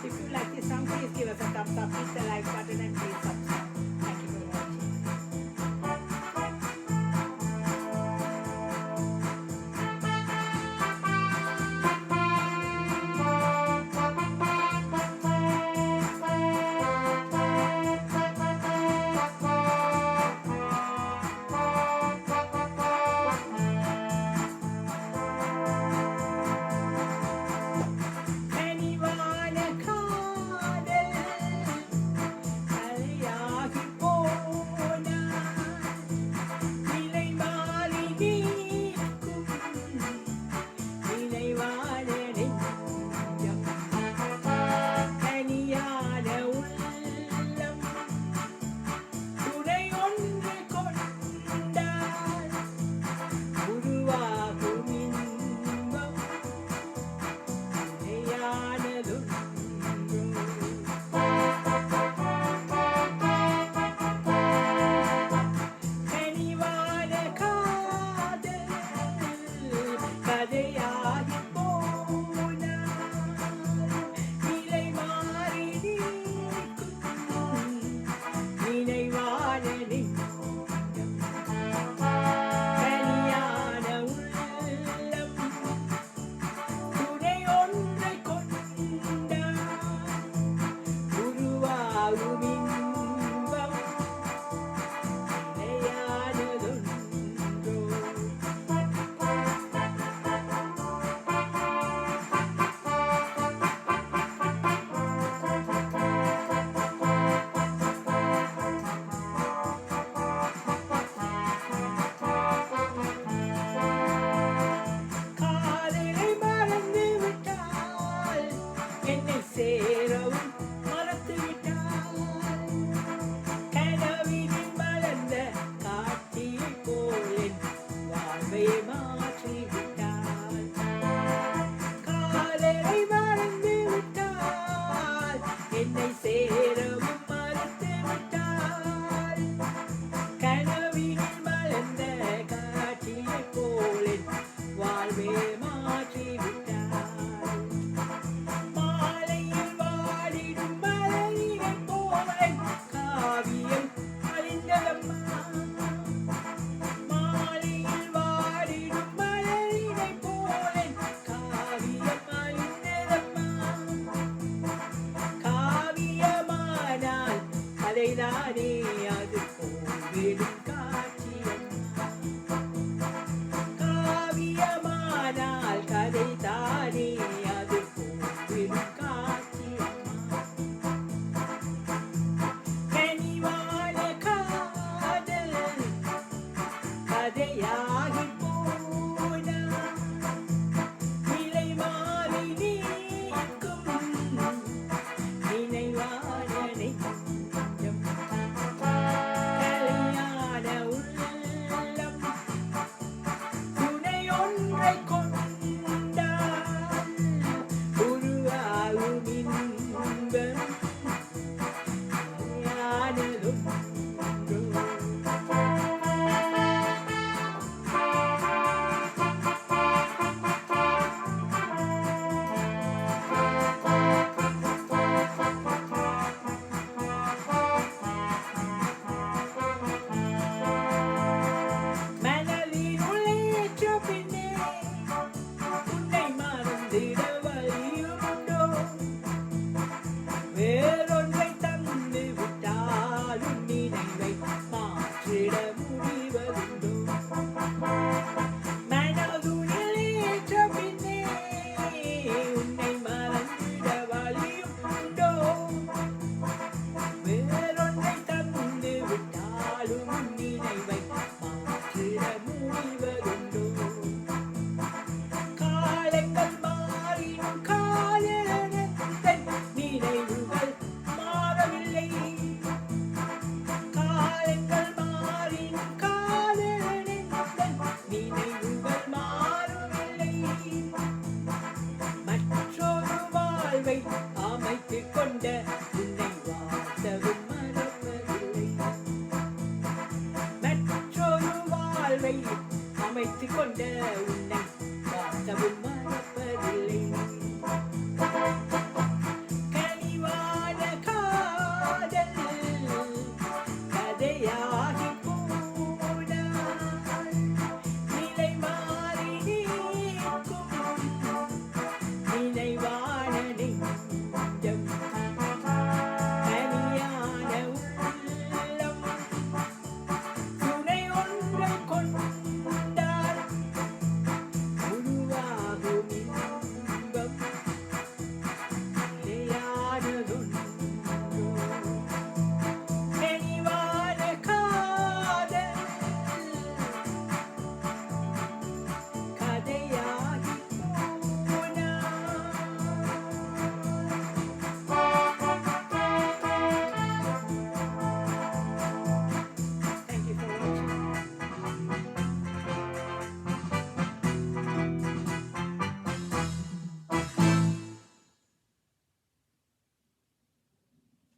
If you like this song, please give us a thumbs up, hit the like button and please subscribe. Thank you for watching. கனிவான காதல் கலையாகிப் போனாய். நிலை மாறி நிற்கும் நினைவான நெஞ்சம். கனியான உள்ளம் துணை ஒன்று கொண்டால் உருவாகும் இன்பம் நிலையானதொன்று. கனிவான காதல் கதையாகிப் போனாய். நிலை மாறி நிற்கும் நினைவான நெஞ்சம். கனியான உள்ளம் துணை ஒன்றை கொண்டால் உருவாகும் இன்பம் நிலையானதொன்றோ. காதலை மறந்து விட்டால் என்னை சேரவும் மறந்து விட்டால். கனவினில் மலர்ந்த காட்டியை போல் என் வாழ்வை மாற்றி விட்டால். காதலை மறந்து விட்டால் என்னை சேரவும் மறந்து விட்டால். கனவினில் மலர்ந்த காட்டியை போல் என் வாழ்வே மாற்றி விட்டாய். மாலையில் வாடிடும் மலரினைப் போல காவியம் அழிந்ததம்மா. மாலையில் வாடிடும் மலரினைப் போல காவியம் அழிந்ததம்மா. காவியமானால் கதைதானே அது போய்விடும் காட்சியம்மா. காவியமானால் கதைதானே அது போய்விடும் காட்சியம்மா. கனிவான காதல் கதையாகிப் போனாய். நிலை மாறி நிற்கும் நினைவான நெஞ்சம். கலையான உள்ளம் துணை ஒன்றை கொண்டால் உருவாகும் இன்பம் நிலையானதொன்றோ. மனதில் உள்ளேற்ற பின்னே உன்னை மறந்திட வழியுண்டோ. வேறொன்றை தந்து விட்டாலும் நினைவை மாற்றிட முடிவதுண்டோ. மனதுனில் ஏற்ற பின்னே உன்னை மறந்திட வழியுண்டோ. வேறொன்றை தந்து விட்டாலும் நினைவை மாற்றிட முடிவதுண்டோ. காலங்கள் மாறினும் காதலனந்தன் நினைவுகள் மாறவில்லை. காலங்கள் மாறினும் காதலனந்தன் நினைவுகள் மாறவில்லை. மற்றொரு வாழ்வை